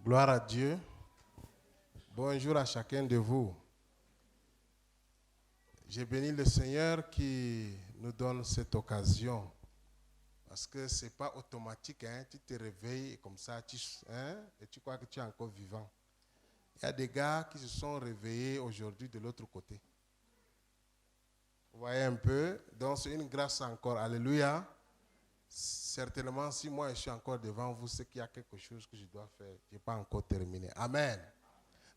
Gloire à Dieu. Bonjour à chacun de vous. J'ai béni le Seigneur qui nous donne cette occasion. Parce que ce n'est pas automatique. Tu te réveilles et comme ça, et tu crois que tu es encore vivant. Il y a des gars qui se sont réveillés aujourd'hui de l'autre côté. Vous voyez un peu? Donc c'est une grâce encore. Alléluia. Certainement, si moi je suis encore devant vous, c'est qu'il y a quelque chose que je dois faire. Je n'ai pas encore terminé. Amen.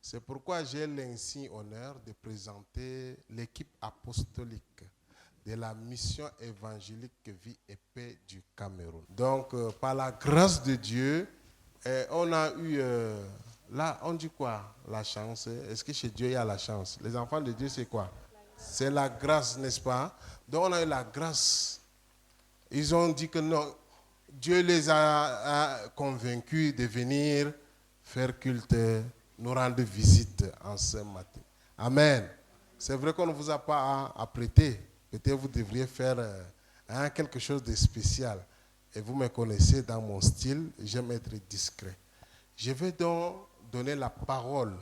C'est pourquoi j'ai l'insigne honneur de présenter l'équipe apostolique de la mission évangélique Vie et Paix du Cameroun. Donc, par la grâce de Dieu, on a eu, là, on dit quoi? La chance. Est-ce que chez Dieu il y a la chance? Les enfants de Dieu, c'est quoi? C'est la grâce, n'est-ce pas? Donc, on a eu la grâce. Ils ont dit que non, Dieu les a convaincus de venir faire culte, nous rendre visite en ce matin. Amen. C'est vrai qu'on ne vous a pas apprêté. Peut-être vous devriez faire quelque chose de spécial. Et vous me connaissez dans mon style, j'aime être discret. Je vais donc donner la parole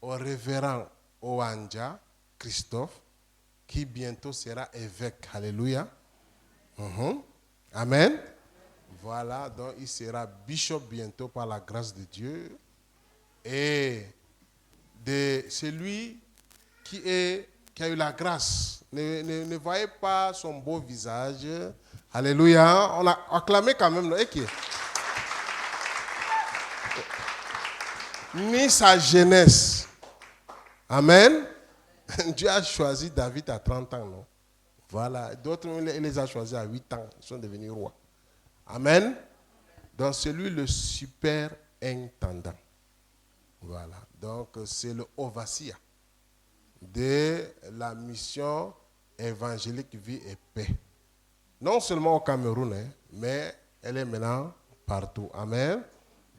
au révérend Oanja Christophe, qui bientôt sera évêque. Alléluia. Amen. Voilà, donc il sera bishop bientôt par la grâce de Dieu. Et de celui qui a eu la grâce. Ne voyez pas son beau visage. Alléluia. On a acclamé quand même. Ni sa jeunesse. Amen. Dieu a choisi David à 30 ans, non? Voilà. D'autres, il les a choisis à 8 ans. Ils sont devenus rois. Amen. Donc, c'est lui le superintendant. Voilà. Donc, c'est le overseer de la mission évangélique Vie et Paix. Non seulement au Cameroun, mais elle est maintenant partout. Amen.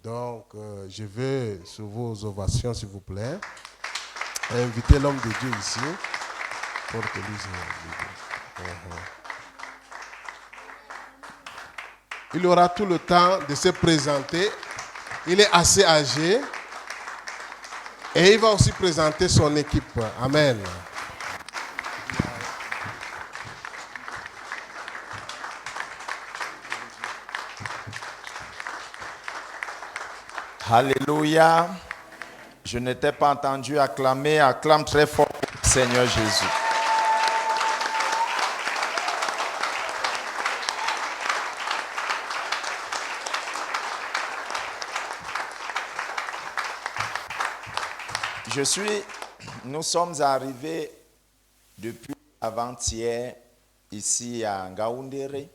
Donc, je veux, sous vos ovations, s'il vous plaît, inviter l'homme de Dieu ici pour que lui Il aura tout le temps de se présenter. Il est assez âgé. Et il va aussi présenter son équipe. Amen. Alléluia. Je n'étais pas entendu acclamer. Acclame très fort pour le Seigneur Jésus. Nous sommes arrivés depuis avant-hier ici à Ngaoundéré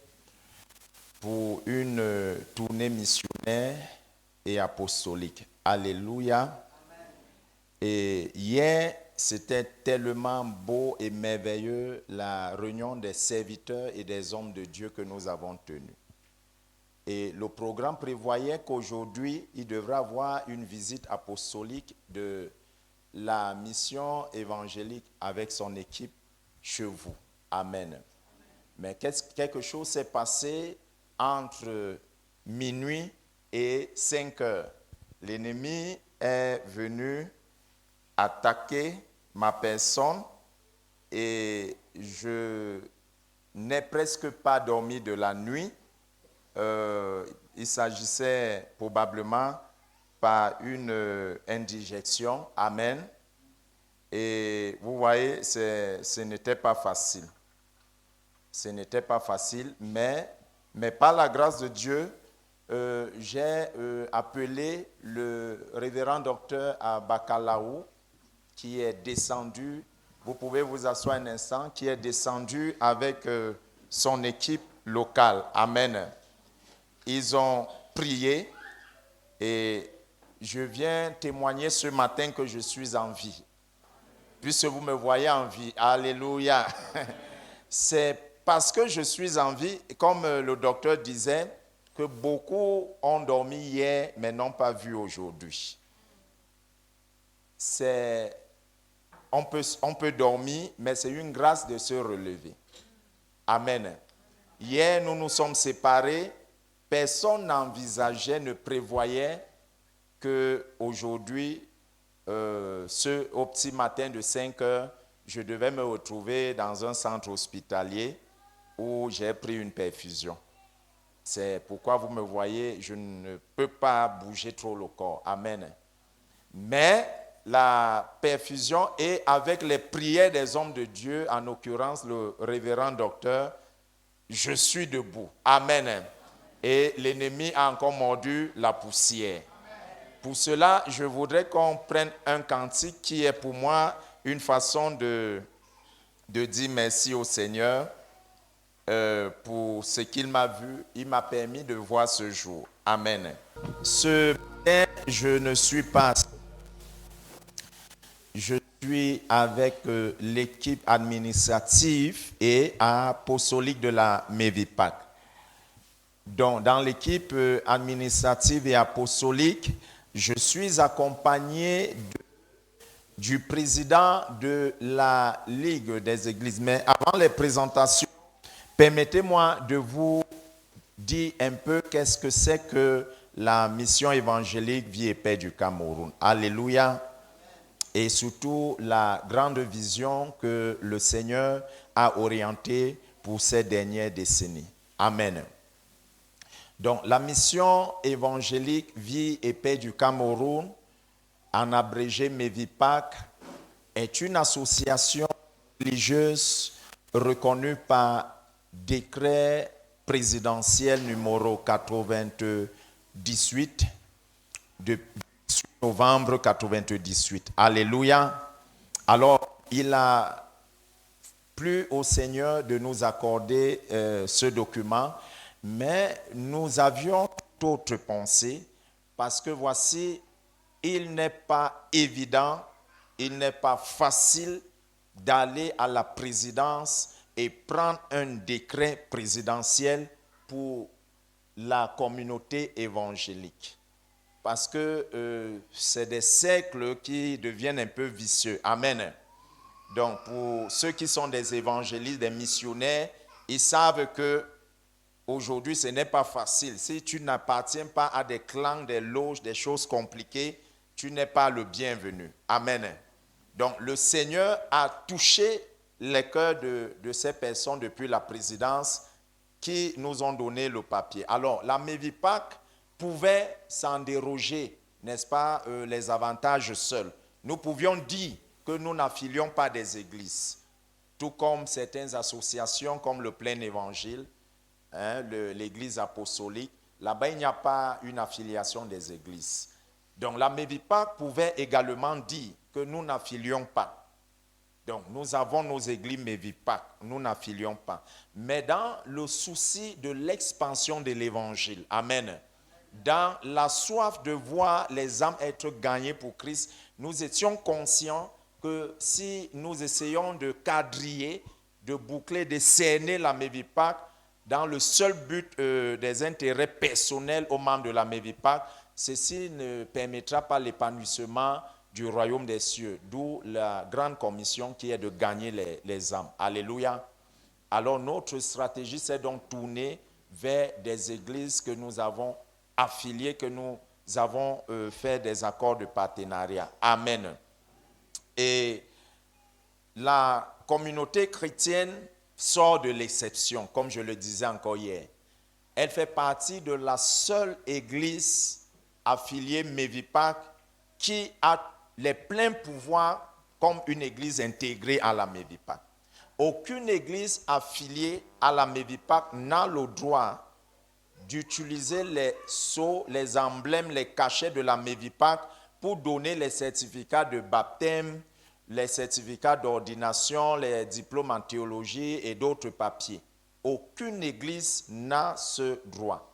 pour une tournée missionnaire et apostolique. Alléluia. Amen. Et hier, c'était tellement beau et merveilleux la réunion des serviteurs et des hommes de Dieu que nous avons tenue. Et le programme prévoyait qu'aujourd'hui, il devrait avoir une visite apostolique de la mission évangélique avec son équipe chez vous. Amen. Mais quelque chose s'est passé entre minuit et 5 heures. L'ennemi est venu attaquer ma personne et je n'ai presque pas dormi de la nuit. Il s'agissait probablement par une indigestion. Amen. Et vous voyez, ce n'était pas facile. Ce n'était pas facile, mais par la grâce de Dieu, j'ai appelé le révérend docteur Abakalaou, qui est descendu, vous pouvez vous asseoir un instant, qui est descendu avec son équipe locale. Amen. Ils ont prié et je viens témoigner ce matin que je suis en vie. Puisque vous me voyez en vie. Alléluia. C'est parce que je suis en vie, comme le docteur disait, que beaucoup ont dormi hier, mais n'ont pas vu aujourd'hui. On peut dormir, mais c'est une grâce de se relever. Amen. Hier, nous nous sommes séparés personne n'envisageait, ne prévoyait qu'aujourd'hui, au petit matin de 5 heures, je devais me retrouver dans un centre hospitalier où j'ai pris une perfusion. C'est pourquoi vous me voyez, je ne peux pas bouger trop le corps. Amen. Mais la perfusion et avec les prières des hommes de Dieu, en l'occurrence le révérend docteur, je suis debout. Amen. Et l'ennemi a encore mordu la poussière. Pour cela, je voudrais qu'on prenne un cantique qui est pour moi une façon de dire merci au Seigneur pour ce qu'il m'a vu. Il m'a permis de voir ce jour. Amen. Ce matin, je ne suis pas... Je suis avec l'équipe administrative et apostolique de la MEVIPAC. Donc, dans l'équipe administrative et apostolique, je suis accompagné du président de la Ligue des Églises. Mais avant les présentations, permettez-moi de vous dire un peu qu'est-ce que c'est que la mission évangélique Vie et Paix du Cameroun. Alléluia. Et surtout la grande vision que le Seigneur a orientée pour ces dernières décennies. Amen. Donc, la mission évangélique Vie et Paix du Cameroun, en abrégé MEVIPAC, est une association religieuse reconnue par décret présidentiel numéro 98 de novembre 98. Alléluia. Alors, il a plu au Seigneur de nous accorder ce document, mais nous avions toute autre pensée, parce que voici, il n'est pas évident, il n'est pas facile d'aller à la présidence et prendre un décret présidentiel pour la communauté évangélique. Parce que c'est des cercles qui deviennent un peu vicieux. Amen. Donc, pour ceux qui sont des évangélistes, des missionnaires, ils savent que aujourd'hui, ce n'est pas facile. Si tu n'appartiens pas à des clans, des loges, des choses compliquées, tu n'es pas le bienvenu. Amen. Donc, le Seigneur a touché les cœurs de ces personnes depuis la présidence qui nous ont donné le papier. Alors, la MEVIPAC pouvait s'en déroger, n'est-ce pas, les avantages seuls. Nous pouvions dire que nous n'affilions pas des églises, tout comme certaines associations comme le Plein Évangile, l'église apostolique. Là-bas, il n'y a pas une affiliation des églises. Donc la MEVIPAC pouvait également dire que nous n'affilions pas. Donc nous avons nos églises MEVIPAC, nous n'affilions pas. Mais dans le souci de l'expansion de l'évangile, amen, dans la soif de voir les âmes être gagnées pour Christ, nous étions conscients que si nous essayons de quadriller, de boucler, de cerner la MEVIPAC dans le seul but des intérêts personnels aux membres de la MEVIPAC, ceci ne permettra pas l'épanouissement du royaume des cieux, d'où la grande commission qui est de gagner les âmes. Alléluia. Alors notre stratégie s'est donc tournée vers des églises que nous avons affiliés, que nous avons fait des accords de partenariat. Amen. Et la communauté chrétienne sort de l'exception, comme je le disais encore hier. Elle fait partie de la seule église affiliée MEVIPAC qui a les pleins pouvoirs comme une église intégrée à la MEVIPAC. Aucune église affiliée à la MEVIPAC n'a le droit d'utiliser les sceaux, les emblèmes, les cachets de la MEVIPAC pour donner les certificats de baptême, les certificats d'ordination, les diplômes en théologie et d'autres papiers. Aucune église n'a ce droit.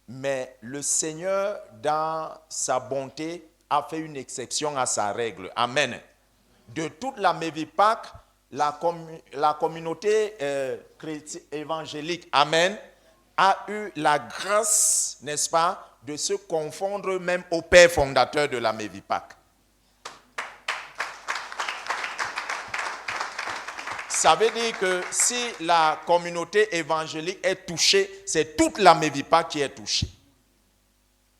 Mais le Seigneur, dans sa bonté, a fait une exception à sa règle. Amen. De toute la MEVIPAC, la communauté évangélique, amen, a eu la grâce, n'est-ce pas, de se confondre même au père fondateur de la MEVIPAC. Ça veut dire que si la communauté évangélique est touchée, c'est toute la Mevipac qui est touchée.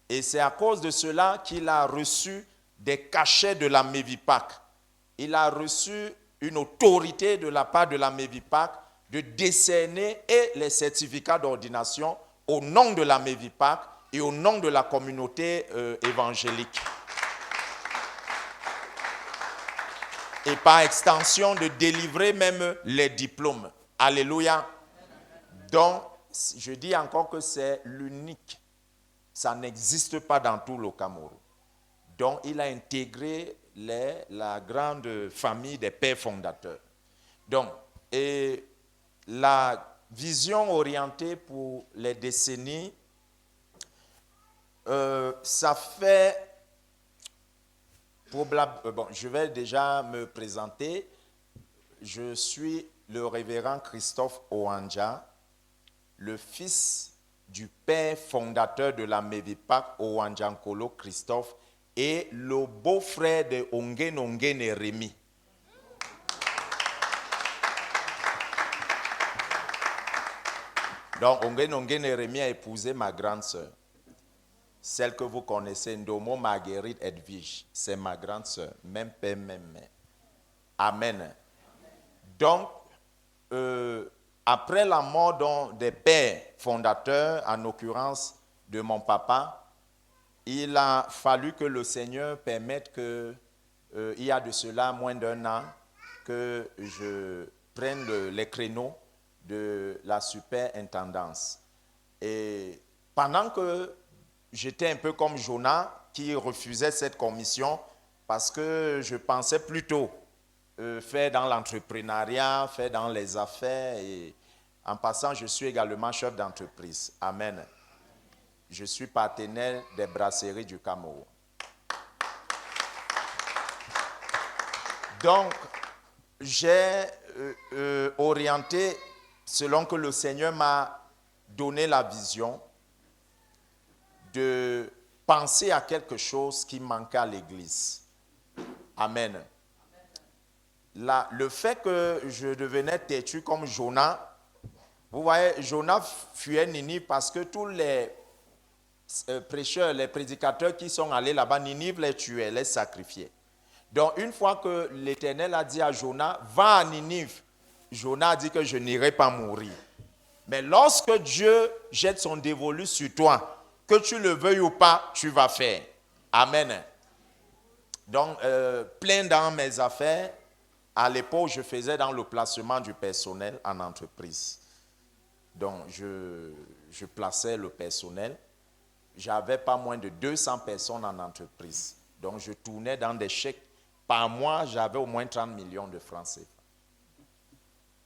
Et c'est à cause de cela qu'il a reçu des cachets de la Mevipac. Il a reçu une autorité de la part de la Mevipac de décerner et les certificats d'ordination au nom de la Mevipac et au nom de la communauté évangélique. Et par extension de délivrer même les diplômes. Alléluia. Donc, je dis encore que c'est l'unique. Ça n'existe pas dans tout le Cameroun. Donc, il a intégré la grande famille des pères fondateurs. Donc, et la vision orientée pour les décennies, ça fait... Bon, je vais déjà me présenter. Je suis le révérend Christophe Ouandja, le fils du père fondateur de la Mevipac, Ouandjankolo Christophe, et le beau-frère de Ongen Ongen Rémi. Donc, Ongen Ongen Rémi a épousé ma grande sœur. Celle que vous connaissez, Ndomo Marguerite Edwige, c'est ma grande sœur, même père, même mère. Amen. Donc, après la mort des pères fondateurs, en l'occurrence de mon papa, il a fallu que le Seigneur permette que, il y a de cela moins d'un an, que je prenne les créneaux de la superintendance. Et pendant que j'étais un peu comme Jonas qui refusait cette commission parce que je pensais plutôt faire dans l'entrepreneuriat, faire dans les affaires. Et en passant, je suis également chef d'entreprise. Amen. Je suis partenaire des brasseries du Cameroun. Donc, j'ai orienté, selon que le Seigneur m'a donné la vision, de penser à quelque chose qui manquait à l'Église. Amen. Le fait que je devenais têtu comme Jonas, vous voyez, Jonas fuyait Ninive parce que tous les prêcheurs, les prédicateurs qui sont allés là-bas, Ninive les tuait, les sacrifiait. Donc une fois que l'Éternel a dit à Jonas, va à Ninive, Jonas a dit que je n'irai pas mourir. Mais lorsque Dieu jette son dévolu sur toi, que tu le veuilles ou pas, tu vas faire. Amen. Donc, plein dans mes affaires, à l'époque, je faisais dans le placement du personnel en entreprise. Donc, je plaçais le personnel. J'avais pas moins de 200 personnes en entreprise. Donc, je tournais dans des chèques. Par mois, j'avais au moins 30 millions de francs CFA.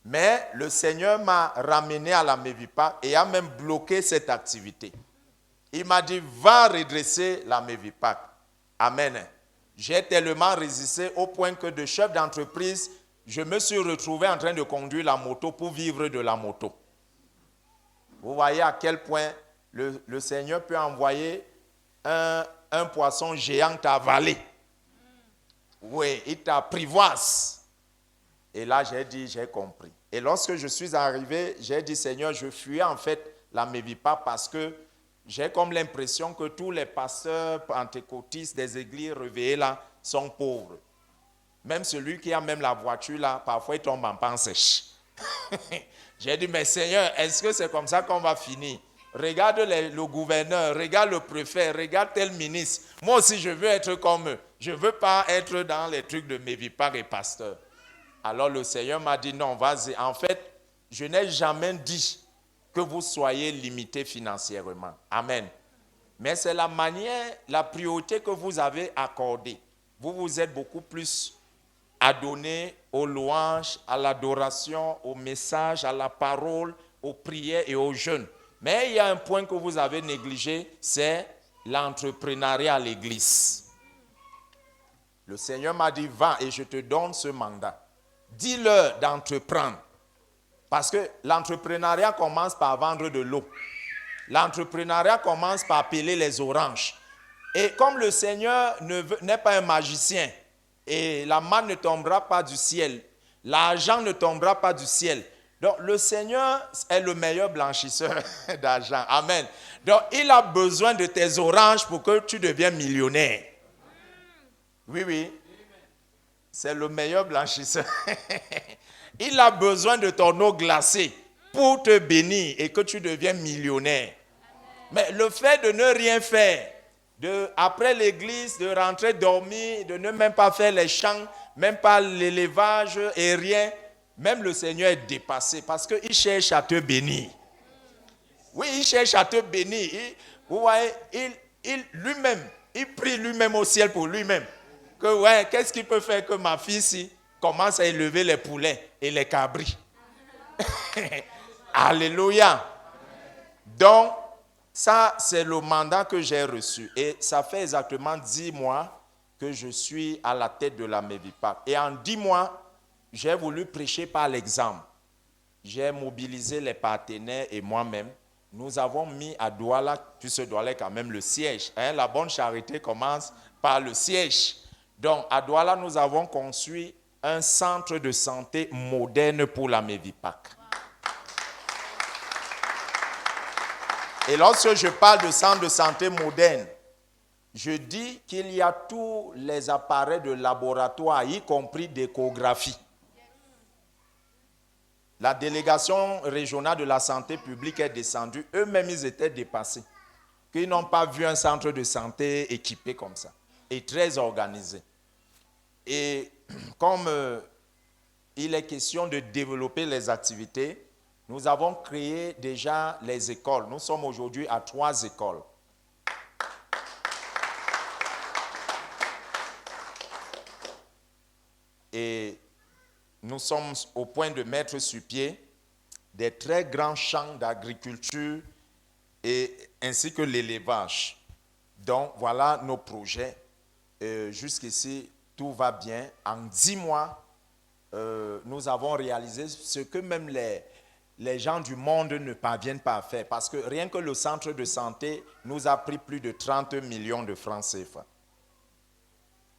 Mais le Seigneur m'a ramené à la Mevipac et a même bloqué cette activité. Il m'a dit, va redresser la Mevipac. Amen. J'ai tellement résisté au point que de chef d'entreprise, je me suis retrouvé en train de conduire la moto pour vivre de la moto. Vous voyez à quel point le Seigneur peut envoyer un poisson géant t'avaler. Oui, il t'apprivoise. Et là, j'ai dit, j'ai compris. Et lorsque je suis arrivé, j'ai dit, Seigneur, je fuyais en fait la Mevipac parce que j'ai comme l'impression que tous les pasteurs pentecôtistes des églises réveillées là sont pauvres. Même celui qui a même la voiture là, parfois il tombe en panne sèche. J'ai dit, mais Seigneur, est-ce que c'est comme ça qu'on va finir? Regarde le gouverneur, regarde le préfet, regarde tel ministre. Moi aussi, je veux être comme eux. Je ne veux pas être dans les trucs de Mevipac et pasteur. Alors le Seigneur m'a dit, non, vas-y. En fait, je n'ai jamais dit que vous soyez limité financièrement. Amen. Mais c'est la manière, la priorité que vous avez accordée. Vous vous êtes beaucoup plus adonné aux louanges, à l'adoration, au message, à la parole, aux prières et aux jeûnes. Mais il y a un point que vous avez négligé, c'est l'entrepreneuriat à l'église. Le Seigneur m'a dit, va et je te donne ce mandat. Dis-leur d'entreprendre. Parce que l'entrepreneuriat commence par vendre de l'eau. L'entrepreneuriat commence par peler les oranges. Et comme le Seigneur n'est pas un magicien, et la manne ne tombera pas du ciel, L'argent ne tombera pas du ciel. Donc, le Seigneur est le meilleur blanchisseur d'argent. Amen. Donc, il a besoin de tes oranges pour que tu deviennes millionnaire. Oui, oui. C'est le meilleur blanchisseur. Il a besoin de ton eau glacée pour te bénir et que tu deviennes millionnaire. Mais le fait de ne rien faire, après l'église, de rentrer dormir, de ne même pas faire les champs, même pas l'élevage et rien, même le Seigneur est dépassé parce qu'il cherche à te bénir. Oui, il cherche à te bénir. Vous voyez, lui-même, il prie lui-même au ciel pour lui-même. Que ouais, qu'est-ce qu'il peut faire que ma fille ici commence à élever les poulets et les cabris? Alléluia. Donc, ça, c'est le mandat que j'ai reçu. Et ça fait exactement 10 mois que je suis à la tête de la Mevipac. Et en 10 mois, j'ai voulu prêcher par l'exemple. J'ai mobilisé les partenaires et moi-même. Nous avons mis à Douala, puisque Douala est quand même le siège. Hein, la bonne charité commence par le siège. Donc, à Douala, nous avons construit un centre de santé moderne pour la Mevipac. Et lorsque je parle de centre de santé moderne, je dis qu'il y a tous les appareils de laboratoire, y compris d'échographie. La délégation régionale de la santé publique est descendue. Eux-mêmes, ils étaient dépassés. Qu'ils n'ont pas vu un centre de santé équipé comme ça et très organisé. Et comme il est question de développer les activités, nous avons créé déjà les écoles. Nous sommes aujourd'hui à 3 écoles. Et nous sommes au point de mettre sur pied des très grands champs d'agriculture ainsi que l'élevage. Donc voilà nos projets. Jusqu'ici, tout va bien. En 10 mois, nous avons réalisé ce que même les gens du monde ne parviennent pas à faire. Parce que rien que le centre de santé nous a pris plus de 30 millions de francs CFA.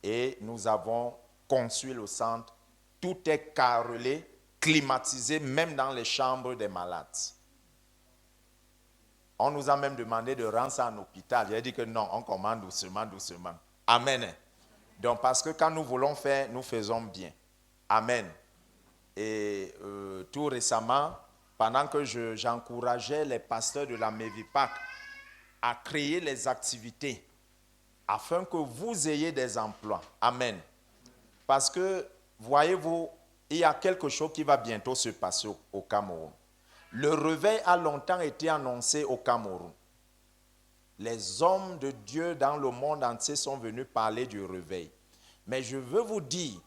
Et nous avons construit le centre. Tout est carrelé, climatisé, même dans les chambres des malades. On nous a même demandé de rendre ça en hôpital. J'ai dit que non, on commande doucement, doucement. Amen. Donc, parce que quand nous voulons faire, nous faisons bien. Amen. Et tout récemment, pendant que j'encourageais les pasteurs de la Mevipac à créer les activités afin que vous ayez des emplois. Amen. Parce que, voyez-vous, il y a quelque chose qui va bientôt se passer au Cameroun. Le réveil a longtemps été annoncé au Cameroun. Les hommes de Dieu dans le monde entier sont venus parler du réveil. Mais je veux vous dire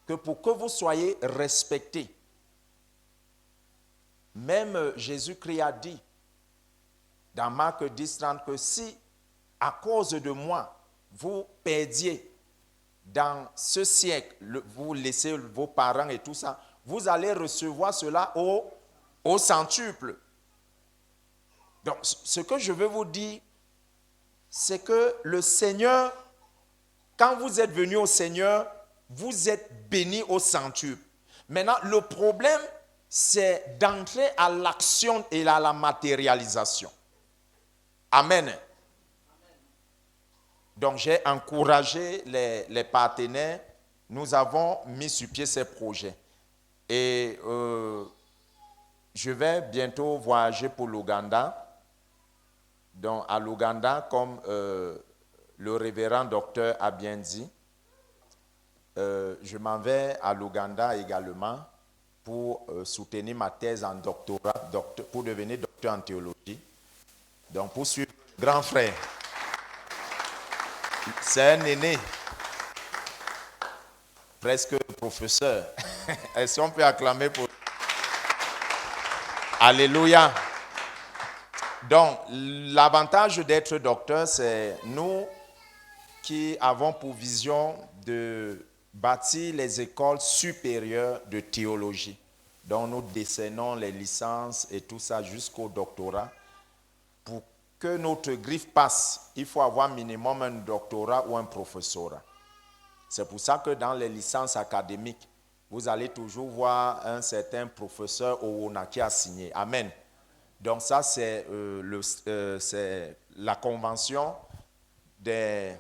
que pour que vous soyez respectés, même Jésus-Christ a dit dans Marc 10:30 que si, à cause de moi, vous perdiez dans ce siècle, vous laissez vos parents et tout ça, vous allez recevoir cela au centuple. Donc, ce que je veux vous dire, c'est que le Seigneur, quand vous êtes venu au Seigneur, vous êtes bénis au centuple. Maintenant, le problème, c'est d'entrer à l'action et à la matérialisation. Amen. Donc, j'ai encouragé les partenaires. Nous avons mis sur pied ces projets. Et je vais bientôt voyager pour l'Ouganda. Donc, à l'Ouganda, comme le révérend docteur a bien dit, je m'en vais à l'Ouganda également pour soutenir ma thèse en doctorat, pour devenir docteur en théologie. Donc, pour suivre grand frère. C'est un aîné, presque professeur. Est-ce qu'on peut acclamer pour... Alléluia. Donc, l'avantage d'être docteur, c'est nous qui avons pour vision de bâtir les écoles supérieures de théologie. Donc, nous décernons les licences et tout ça jusqu'au doctorat. Pour que notre griffe passe, il faut avoir minimum un doctorat ou un professorat. C'est pour ça que dans les licences académiques, vous allez toujours voir un certain professeur Owona qui a signé. Amen. Donc ça, c'est la convention des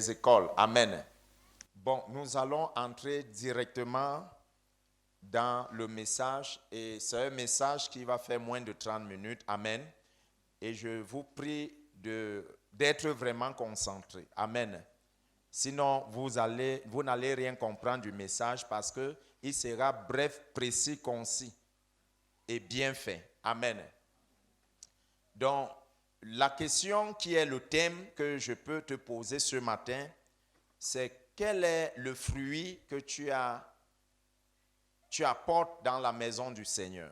écoles. Amen. Bon, nous allons entrer directement dans le message et c'est un message qui va faire moins de 30 minutes. Amen. Et je vous prie d'être vraiment concentrés. Amen. Sinon, vous n'allez rien comprendre du message parce qu'il sera bref, précis, concis et bien fait. Amen. Donc, la question qui est le thème que je peux te poser ce matin, c'est quel est le fruit que tu apportes dans la maison du Seigneur?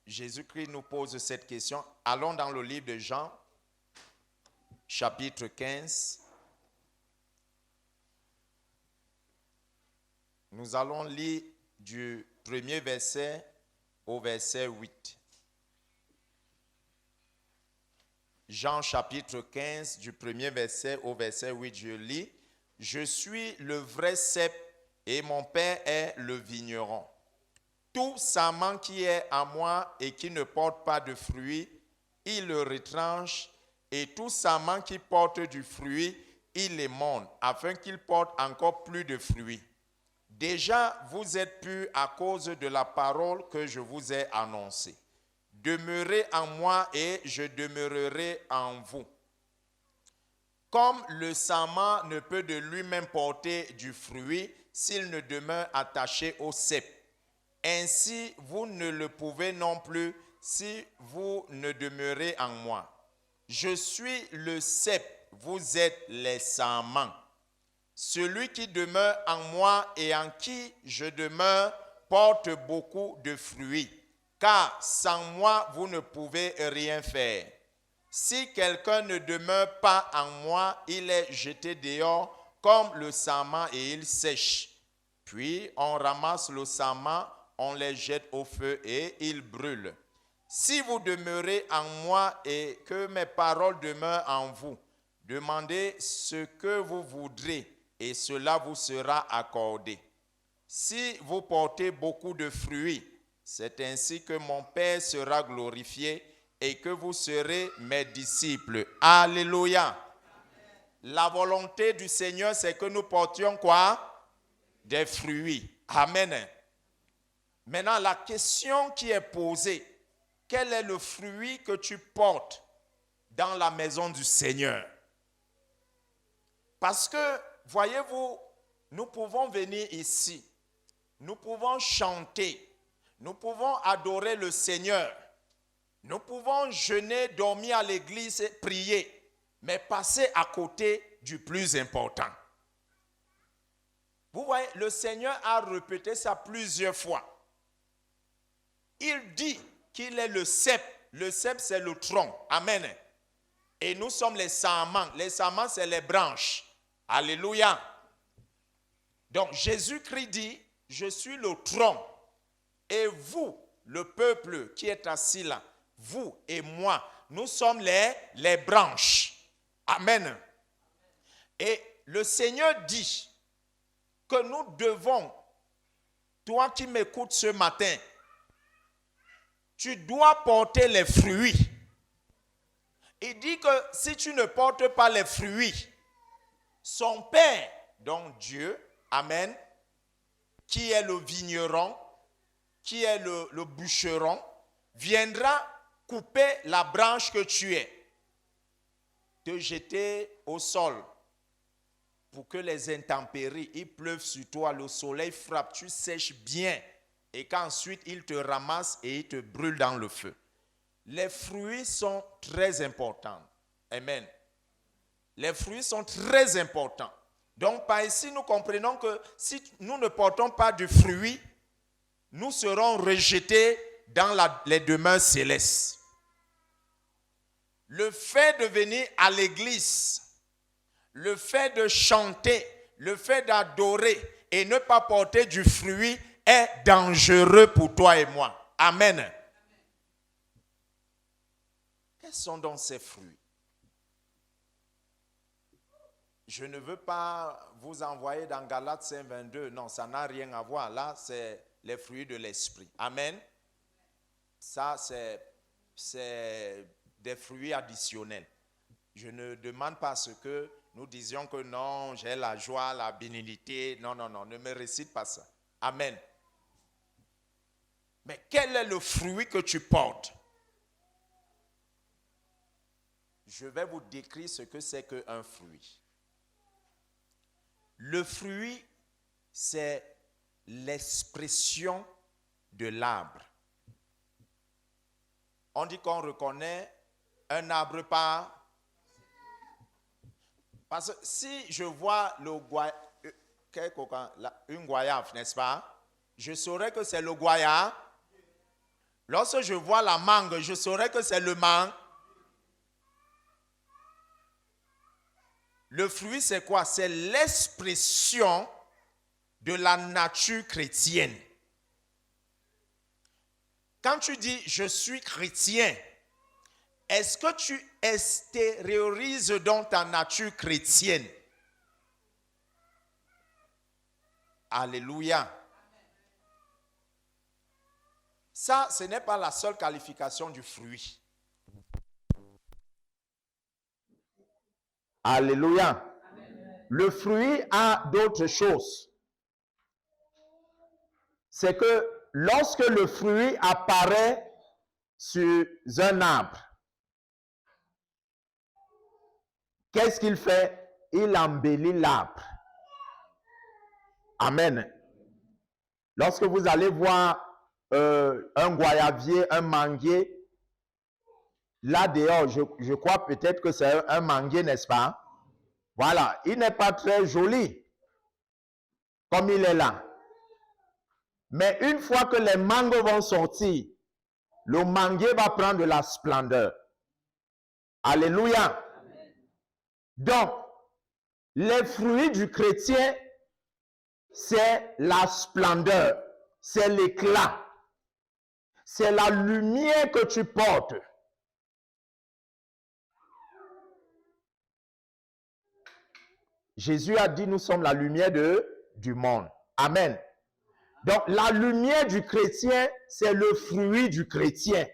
Jésus-Christ nous pose cette question. Allons dans le livre de Jean, chapitre 15. Nous allons lire du premier verset au verset 8. Jean chapitre 15, du premier verset au verset 8, je lis. « Je suis le vrai cep et mon Père est le vigneron. Tout sarment qui est à moi et qui ne porte pas de fruit, il le retranche, et tout sarment qui porte du fruit, il l'émonde, afin qu'il porte encore plus de fruits. Déjà, vous êtes purs à cause de la parole que je vous ai annoncée. Demeurez en moi et je demeurerai en vous. Comme le sarment ne peut de lui-même porter du fruit s'il ne demeure attaché au cep, ainsi vous ne le pouvez non plus si vous ne demeurez en moi. Je suis le cep, vous êtes les sarments. Celui qui demeure en moi et en qui je demeure porte beaucoup de fruits, car sans moi vous ne pouvez rien faire. Si quelqu'un ne demeure pas en moi, il est jeté dehors comme le sarment et il sèche. Puis on ramasse le sarment, on les jette au feu et il brûle. Si vous demeurez en moi et que mes paroles demeurent en vous, demandez ce que vous voudrez et cela vous sera accordé. Si vous portez beaucoup de fruits, c'est ainsi que mon Père sera glorifié et que vous serez mes disciples. Alléluia. Amen. La volonté du Seigneur, c'est que nous portions quoi? Des fruits. Amen. Maintenant, la question qui est posée, quel est le fruit que tu portes dans la maison du Seigneur? Parce que, voyez-vous, nous pouvons venir ici, nous pouvons chanter, nous pouvons adorer le Seigneur, nous pouvons jeûner, dormir à l'église et prier, mais passer à côté du plus important. Vous voyez, le Seigneur a répété ça plusieurs fois. Il dit qu'il est le cep. Le cep, c'est le tronc. Amen. Et nous sommes les sarments. Les sarments, c'est les branches. Alléluia. Donc, Jésus-Christ dit, je suis le tronc. Et vous, le peuple qui est assis là, vous et moi, nous sommes les branches. Amen. Et le Seigneur dit que nous devons, toi qui m'écoutes ce matin, tu dois porter les fruits. Il dit que si tu ne portes pas les fruits, son Père, donc Dieu, amen, qui est le vigneron, qui est le bûcheron, viendra couper la branche que tu es, te jeter au sol pour que les intempéries, il pleuve sur toi, le soleil frappe, tu sèches bien et qu'ensuite il te ramasse et il te brûle dans le feu. Les fruits sont très importants. Amen. Les fruits sont très importants. Donc par ici, nous comprenons que si nous ne portons pas de fruits, nous serons rejetés dans les demeures célestes. Le fait de venir à l'église, le fait de chanter, le fait d'adorer et ne pas porter du fruit est dangereux pour toi et moi. Amen. Quels sont donc ces fruits? je ne veux pas vous envoyer dans Galates 5, 22. Non, ça n'a rien à voir. Là, c'est les fruits de l'esprit. Amen. Ça, c'est des fruits additionnels. Je ne demande pas ce que nous disions que non, j'ai la joie, la bénignité. Non, non, non, ne me récite pas ça. Amen. Mais quel est le fruit que tu portes? Je vais vous décrire ce que c'est qu'un fruit. Le fruit, c'est l'expression de l'arbre. On dit qu'on reconnaît un arbre par... Parce que si je vois une goyave, n'est-ce pas? Je saurais que c'est le goyave. Lorsque je vois la mangue, je saurais que c'est le mangue. Le fruit, c'est quoi? C'est l'expression de la nature chrétienne. Quand tu dis « je suis chrétien », est-ce que tu extériorises donc ta nature chrétienne? Alléluia. Ça, ce n'est pas la seule qualification du fruit. Alléluia. Amen. Le fruit a d'autres choses. C'est que lorsque le fruit apparaît sur un arbre, qu'est-ce qu'il fait? Il embellit l'arbre. Amen. Lorsque vous allez voir un goyavier, un manguier, là dehors, je crois peut-être que c'est un manguier, n'est-ce pas? Voilà, il n'est pas très joli comme il est là. Mais une fois que les mangos vont sortir, le manguier va prendre de la splendeur. Alléluia. Donc, les fruits du chrétien, c'est la splendeur, c'est l'éclat, c'est la lumière que tu portes. Jésus a dit, nous sommes la lumière du monde. Amen. Donc, la lumière du chrétien, c'est le fruit du chrétien.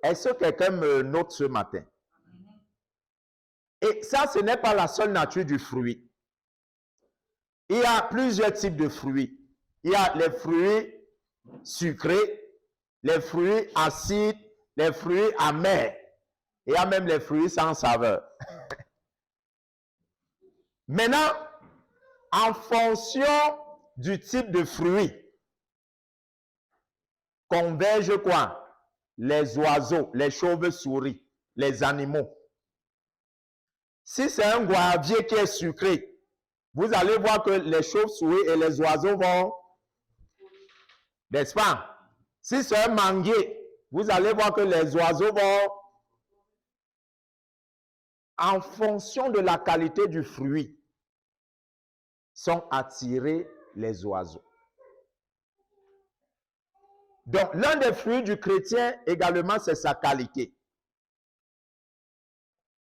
Est-ce que quelqu'un me note ce matin? Et ça, ce n'est pas la seule nature du fruit. Il y a plusieurs types de fruits. Il y a les fruits sucrés, les fruits acides, les fruits amers. Il y a même les fruits sans saveur. Maintenant, en fonction du type de fruit, convergent quoi? Les oiseaux, les chauves-souris, les animaux. Si c'est un goyavier qui est sucré, vous allez voir que les chauves-souris et les oiseaux vont, n'est-ce pas? Si c'est un manguier, vous allez voir que les oiseaux vont, en fonction de la qualité du fruit, sont attirés les oiseaux. Donc, l'un des fruits du chrétien également, c'est sa qualité.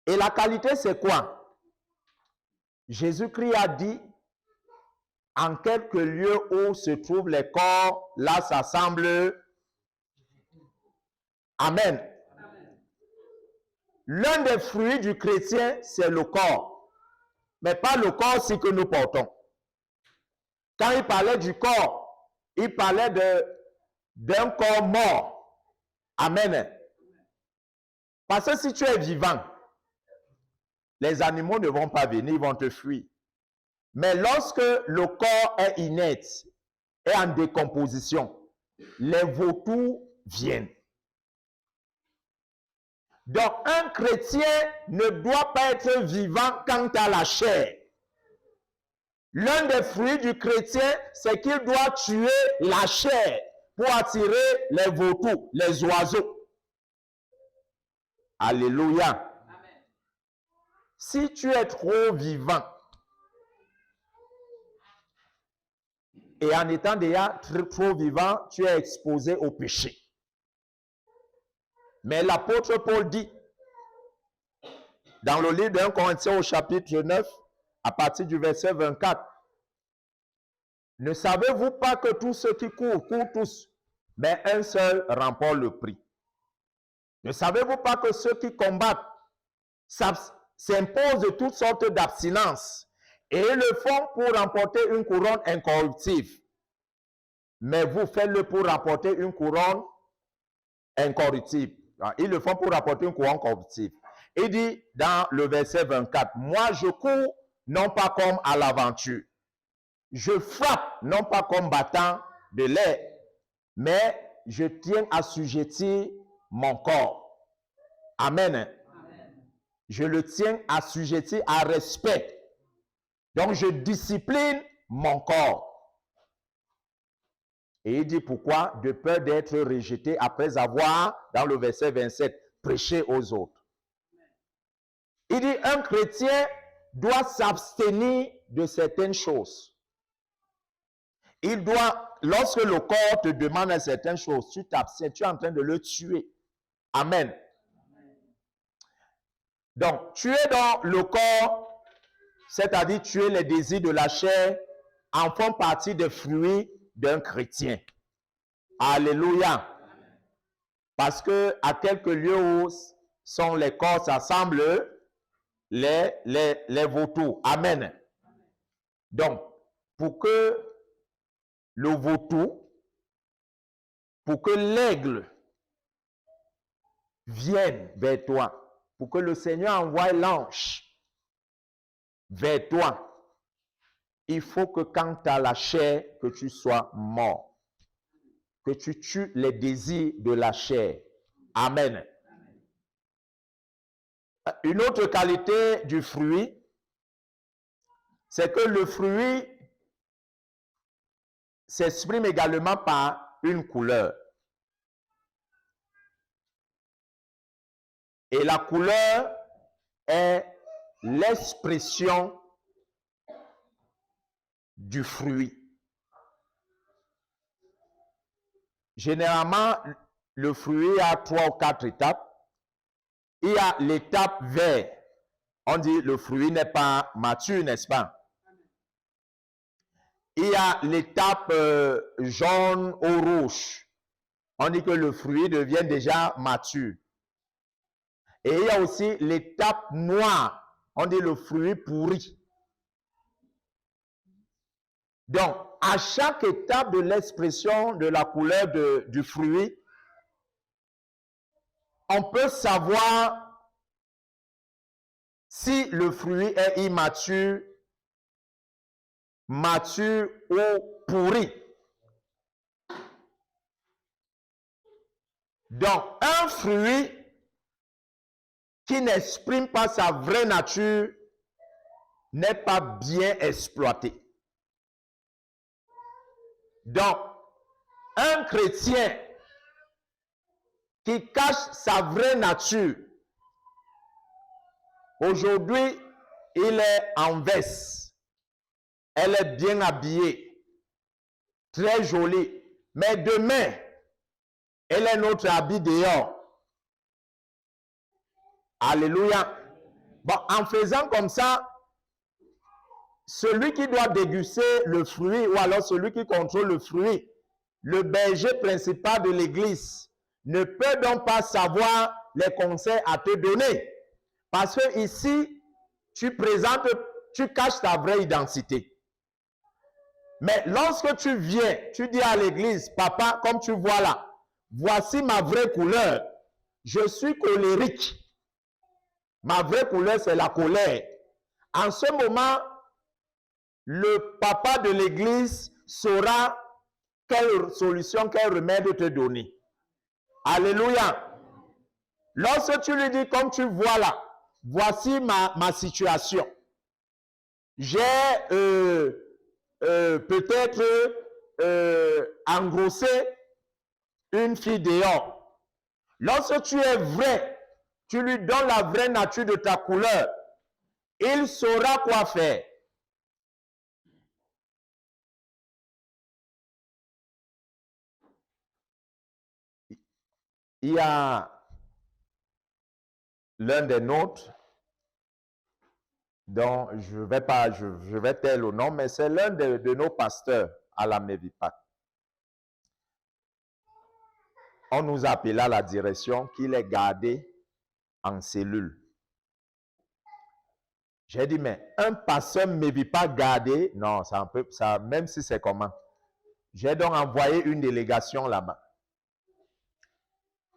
Et la qualité, c'est quoi? Jésus-Christ a dit, en quelques lieux où se trouvent les corps, là s'assemblent. Amen. L'un des fruits du chrétien, c'est le corps. Mais pas le corps que nous portons. Quand il parlait du corps, il parlait d'un corps mort. Amen. Parce que si tu es vivant, les animaux ne vont pas venir, ils vont te fuir. Mais lorsque le corps est inerte et en décomposition, les vautours viennent. Donc, un chrétien ne doit pas être vivant quant à la chair. L'un des fruits du chrétien, c'est qu'il doit tuer la chair pour attirer les vautours, les oiseaux. Alléluia. Amen. Si tu es trop vivant, et en étant déjà trop vivant, tu es exposé au péché. Mais l'apôtre Paul dit, dans le livre d'un Corinthiens au chapitre 9, à partir du verset 24. Ne savez-vous pas que tous ceux qui courent, courent tous, mais un seul remporte le prix? Ne savez-vous pas que ceux qui combattent s'imposent de toutes sortes d'abstinences et le font pour remporter une couronne incorruptible? Mais vous faites-le pour remporter une couronne incorruptible. Ils le font pour remporter une couronne corruptible. Il dit dans le verset 24, moi je cours non pas comme à l'aventure. Je frappe non pas comme battant de l'air, mais je tiens à assujettir mon corps. Amen. Amen. Je le tiens à assujettir à respect. Donc je discipline mon corps. Et il dit pourquoi? De peur d'être rejeté après avoir, dans le verset 27, prêché aux autres. Il dit un chrétien doit s'abstenir de certaines choses. Il doit, lorsque le corps te demande certaines choses, tu t'abstiens, tu es en train de le tuer. Amen. Donc, tuer dans le corps, c'est-à-dire tuer les désirs de la chair, en font partie des fruits d'un chrétien. Alléluia. Parce que à quelques lieux où sont les corps s'assemblent, les vautours. Amen. Donc, pour que le vautour, pour que l'aigle vienne vers toi, pour que le Seigneur envoie l'ange vers toi, il faut que quand tu as la chair, que tu sois mort. Que tu tues les désirs de la chair. Amen. Une autre qualité du fruit, c'est que le fruit s'exprime également par une couleur. Et la couleur est l'expression du fruit. Généralement, le fruit a 3 ou 4 étapes. Il y a l'étape vert. On dit le fruit n'est pas mature, n'est-ce pas? Il y a l'étape jaune ou rouge. On dit que le fruit devient déjà mature. Et il y a aussi l'étape noire. On dit le fruit pourri. Donc, à chaque étape de l'expression de la couleur du fruit, on peut savoir si le fruit est immature, mature ou pourri. Donc, un fruit qui n'exprime pas sa vraie nature n'est pas bien exploité. Donc, un chrétien qui cache sa vraie nature, aujourd'hui, il est en veste, elle est bien habillée, très jolie, mais demain, elle est notre habit dehors. Alléluia. Bon, en faisant comme ça, celui qui doit déguster le fruit, ou alors celui qui contrôle le fruit, le berger principal de l'église, ne peut donc pas savoir les conseils à te donner. Parce que ici, tu caches ta vraie identité. Mais lorsque tu viens, tu dis à l'église, papa, comme tu vois là, voici ma vraie couleur. Je suis colérique. Ma vraie couleur, c'est la colère. En ce moment, le papa de l'église saura quelle solution, quel remède te donner. Alléluia. Lorsque tu lui dis, comme tu vois là, voici ma situation. J'ai peut-être engrossé une fille dehors. Lorsque tu es vrai, tu lui donnes la vraie nature de ta couleur, il saura quoi faire. Il y a l'un des nôtres dont je vais taire le nom, mais c'est l'un de nos pasteurs à la Mevipac. On nous a appelé à la direction qu'il est gardé en cellule. J'ai dit, mais un pasteur ne me pas gardé. Non, ça, même si c'est comment. J'ai donc envoyé une délégation là-bas.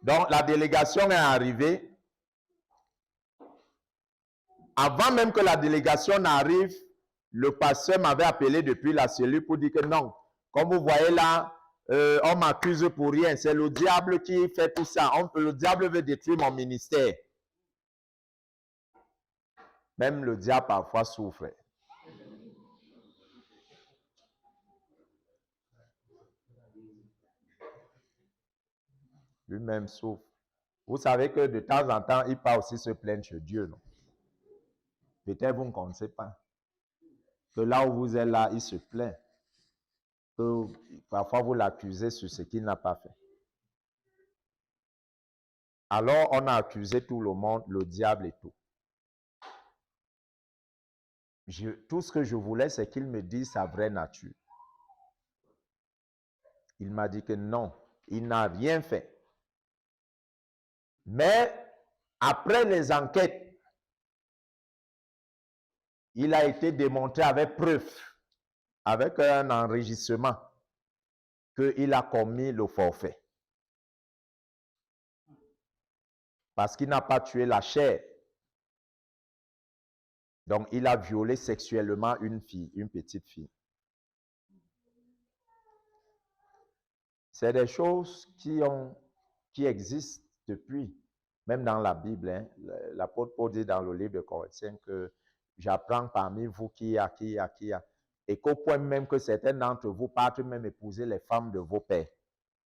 Donc, la délégation est arrivée. Avant même que la délégation n'arrive, le pasteur m'avait appelé depuis la cellule pour dire que non. Comme vous voyez là, on m'accuse pour rien. C'est le diable qui fait tout ça. Le diable veut détruire mon ministère. Même le diable parfois souffre. Lui-même souffre. Vous savez que de temps en temps, il part aussi se plaindre chez Dieu, non? Peut-être vous ne connaissez pas. Que là où vous êtes là, il se plaint. Que parfois vous l'accusez sur ce qu'il n'a pas fait. Alors on a accusé tout le monde, le diable et tout. Tout ce que je voulais, c'est qu'il me dise sa vraie nature. Il m'a dit que non, il n'a rien fait. Mais après les enquêtes, il a été démontré avec preuve, avec un enregistrement, qu'il a commis le forfait. Parce qu'il n'a pas tué la chair. Donc, il a violé sexuellement une fille, une petite fille. C'est des choses qui existent depuis, même dans la Bible. Hein. L'apôtre Paul dit dans le livre de Corinthiens que j'apprends parmi vous qui a. Et qu'au point même que certains d'entre vous partent même épouser les femmes de vos pères.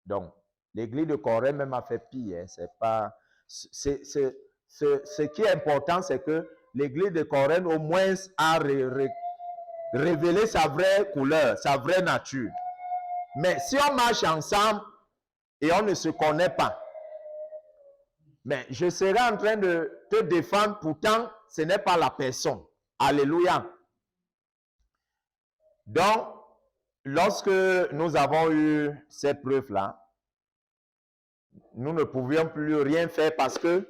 Donc, l'église de Corinthe même a fait pire. Hein. C'est pas... Ce qui est important, c'est que l'église de Corinthe au moins a révélé sa vraie couleur, sa vraie nature. Mais si on marche ensemble et on ne se connaît pas, mais je serai en train de te défendre, pourtant ce n'est pas la personne. Alléluia. Donc, lorsque nous avons eu ces preuves-là, nous ne pouvions plus rien faire parce que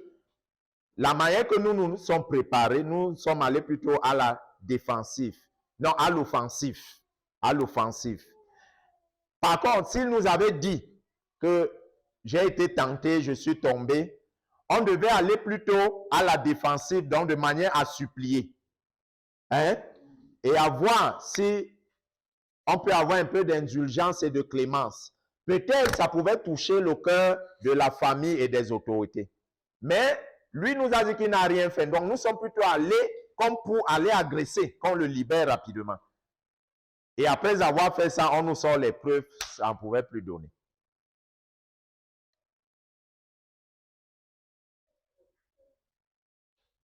la manière que nous nous sommes préparés, nous sommes allés plutôt à la défensive. Non, à l'offensif. À l'offensive. Par contre, s'il nous avait dit que j'ai été tenté, je suis tombé, on devait aller plutôt à la défensive, donc de manière à supplier. Hein? Et à voir si on peut avoir un peu d'indulgence et de clémence. Peut-être ça pouvait toucher le cœur de la famille et des autorités. Mais lui nous a dit qu'il n'a rien fait. Donc nous sommes plutôt allés comme pour aller agresser, qu'on le libère rapidement. Et après avoir fait ça, on nous sort les preuves, ça ne pouvait plus donner.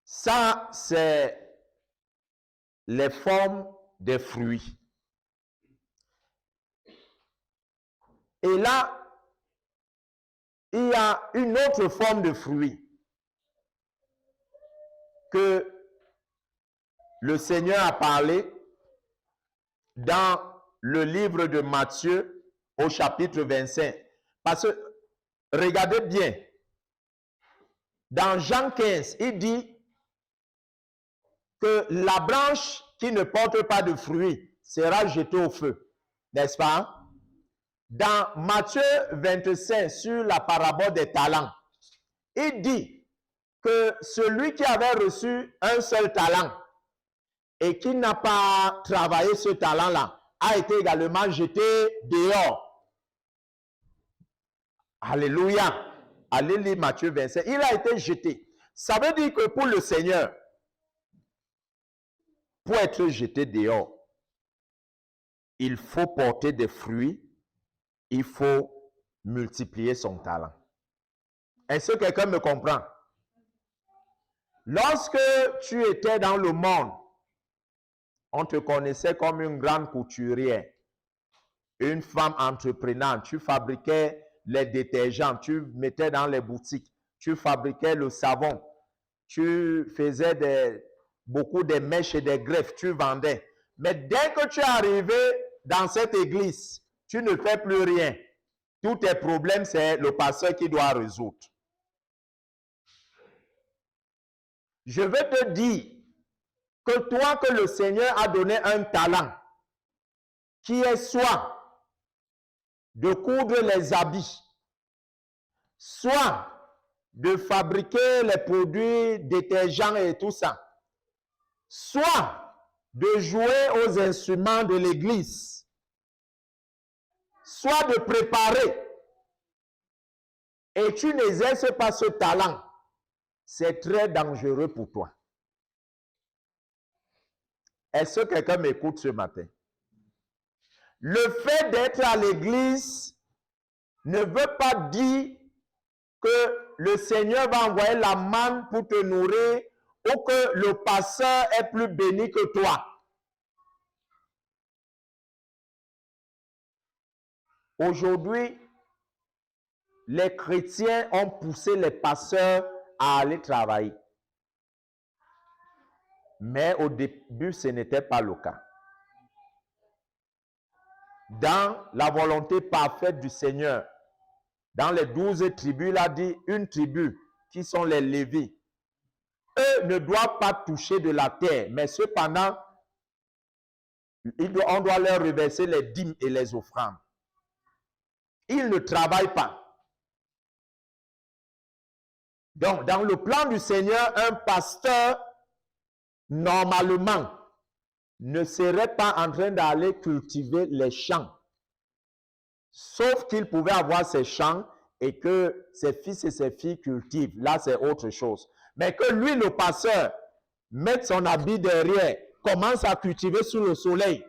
Ça, c'est les formes des fruits. Et là, il y a une autre forme de fruit que le Seigneur a parlé dans le livre de Matthieu au chapitre 25. Parce que, regardez bien, dans Jean 15, il dit que la branche qui ne porte pas de fruits sera jetée au feu. N'est-ce pas? Dans Matthieu 25, sur la parabole des talents, il dit que celui qui avait reçu un seul talent et qui n'a pas travaillé ce talent-là a été également jeté dehors. Alléluia. Allez lire Matthieu 25. Il a été jeté. Ça veut dire que pour le Seigneur, pour être jeté dehors, il faut porter des fruits, il faut multiplier son talent. Est-ce que quelqu'un me comprend? Lorsque tu étais dans le monde, on te connaissait comme une grande couturière, une femme entreprenante. Tu fabriquais les détergents, tu mettais dans les boutiques, tu fabriquais le savon, tu faisais beaucoup des mèches et des greffes, tu vendais. Mais dès que tu es arrivé dans cette église, tu ne fais plus rien. Tous tes problèmes, c'est le pasteur qui doit résoudre. Je veux te dire que toi, que le Seigneur a donné un talent, qui est soit de coudre les habits, soit de fabriquer les produits détergents et tout ça, soit de jouer aux instruments de l'église, soit de préparer, et tu n'exerces pas ce talent, c'est très dangereux pour toi. Est-ce que quelqu'un m'écoute ce matin? Le fait d'être à l'église ne veut pas dire que le Seigneur va envoyer la manne pour te nourrir ou que le pasteur est plus béni que toi. Aujourd'hui, les chrétiens ont poussé les pasteurs à aller travailler. Mais au début, ce n'était pas le cas. Dans la volonté parfaite du Seigneur, dans les 12 tribus, il a dit une tribu qui sont les Lévites. Eux ne doivent pas toucher de la terre, mais cependant, on doit leur reverser les dîmes et les offrandes. Ils ne travaillent pas. Donc, dans le plan du Seigneur, un pasteur, normalement, ne serait pas en train d'aller cultiver les champs. Sauf qu'il pouvait avoir ses champs et que ses fils et ses filles cultivent. Là, c'est autre chose. Mais que lui, le pasteur, mette son habit derrière, commence à cultiver sous le soleil,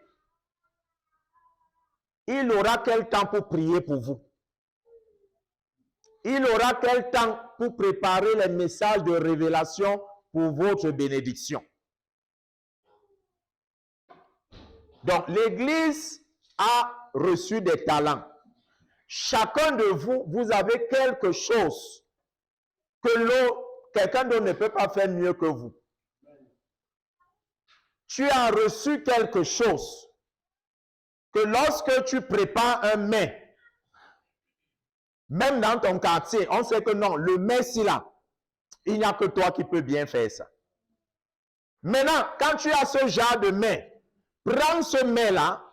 il aura quel temps pour prier pour vous? Il aura quel temps pour préparer les messages de révélation pour votre bénédiction? Donc, l'Église a reçu des talents. Chacun de vous, vous avez quelque chose que quelqu'un d'autre ne peut pas faire mieux que vous. Tu as reçu quelque chose que lorsque tu prépares un mets, même dans ton quartier, on sait que non, le mets si là, il n'y a que toi qui peux bien faire ça. Maintenant, quand tu as ce genre de mets, prends ce mets-là,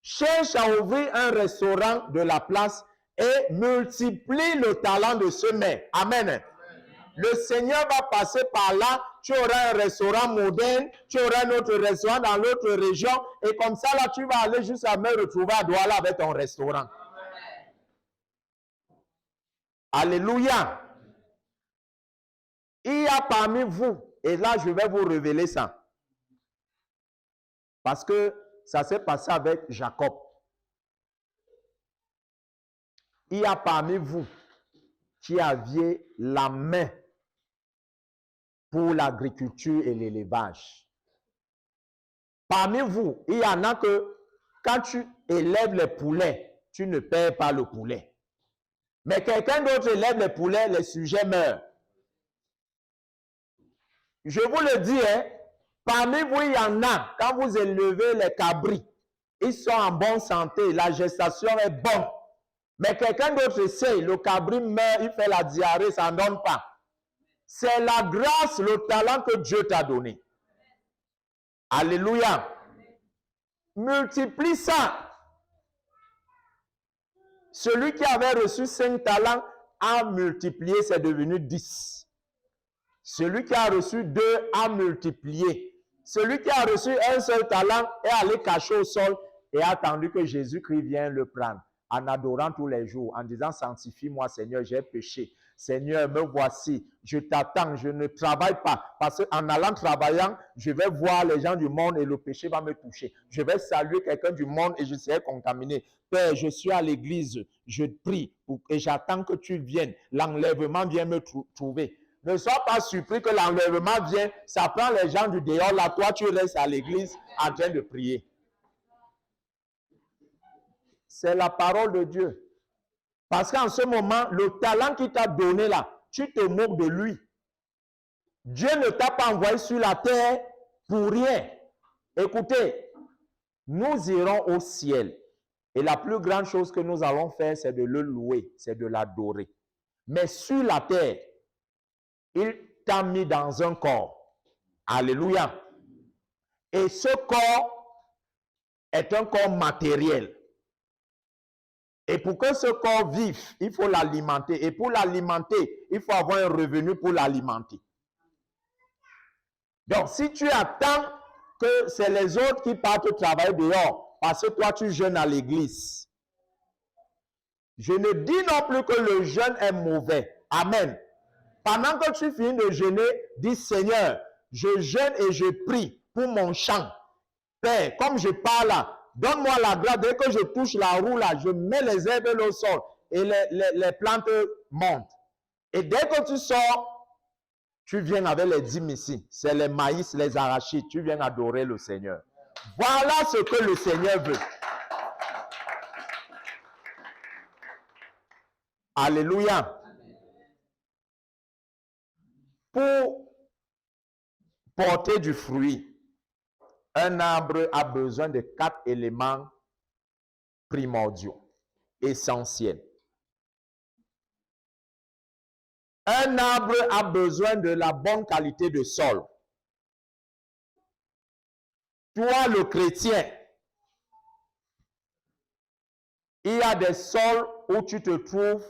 cherche à ouvrir un restaurant de la place et multiplie le talent de ce mets. Amen. Le Seigneur va passer par là, tu auras un restaurant moderne, tu auras un autre restaurant dans l'autre région, et comme ça, là, tu vas aller jusqu'à me retrouver à Douala avec ton restaurant. Alléluia. Il y a parmi vous, et là, je vais vous révéler ça, parce que ça s'est passé avec Jacob. Il y a parmi vous qui aviez la main pour l'agriculture et l'élevage. Parmi vous, il y en a que quand tu élèves les poulets, tu ne perds pas le poulet. Mais quelqu'un d'autre élève les poulets, les sujets meurent. Je vous le dis, hein, parmi vous, il y en a, quand vous élevez les cabris, ils sont en bonne santé, la gestation est bonne. Mais quelqu'un d'autre essaye, le cabri meurt, il fait la diarrhée, ça ne donne pas. C'est la grâce, le talent que Dieu t'a donné. Alléluia. Multiplie ça. Celui qui avait reçu 5 talents a multiplié, c'est devenu 10. Celui qui a reçu 2 a multiplié. Celui qui a reçu un seul talent est allé cacher au sol et a attendu que Jésus-Christ vienne le prendre, en adorant tous les jours, en disant: sanctifie-moi Seigneur, j'ai péché. Seigneur, me voici, je t'attends, je ne travaille pas, parce qu'en allant travaillant, je vais voir les gens du monde et le péché va me toucher. Je vais saluer quelqu'un du monde et je serai contaminé. Père, je suis à l'église, je prie et j'attends que tu viennes. L'enlèvement vient me trouver. Ne sois pas surpris que l'enlèvement vient, ça prend les gens du dehors, là, toi tu restes à l'église en train de prier. C'est la parole de Dieu. Parce qu'en ce moment, le talent qu'il t'a donné là, tu te moques de lui. Dieu ne t'a pas envoyé sur la terre pour rien. Écoutez, nous irons au ciel. Et la plus grande chose que nous allons faire, c'est de le louer, c'est de l'adorer. Mais sur la terre, il t'a mis dans un corps. Alléluia. Et ce corps est un corps matériel. Et pour que ce corps vive, il faut l'alimenter. Et pour l'alimenter, il faut avoir un revenu pour l'alimenter. Donc, si tu attends que c'est les autres qui partent travailler dehors, parce que toi, tu jeûnes à l'église. Je ne dis non plus que le jeûne est mauvais. Amen. Pendant que tu finis de jeûner, dis Seigneur, je jeûne et je prie pour mon champ. Père, comme je parle là, donne-moi la grâce. Dès que je touche la roue là, je mets les herbes au sol et les plantes montent. Et dès que tu sors, tu viens avec les 10 ici. C'est les maïs, les arachides. Tu viens adorer le Seigneur. Voilà ce que le Seigneur veut. Alléluia. Pour porter du fruit, un arbre a besoin de 4 éléments primordiaux, essentiels. Un arbre a besoin de la bonne qualité de sol. Toi, le chrétien, il y a des sols où tu te trouves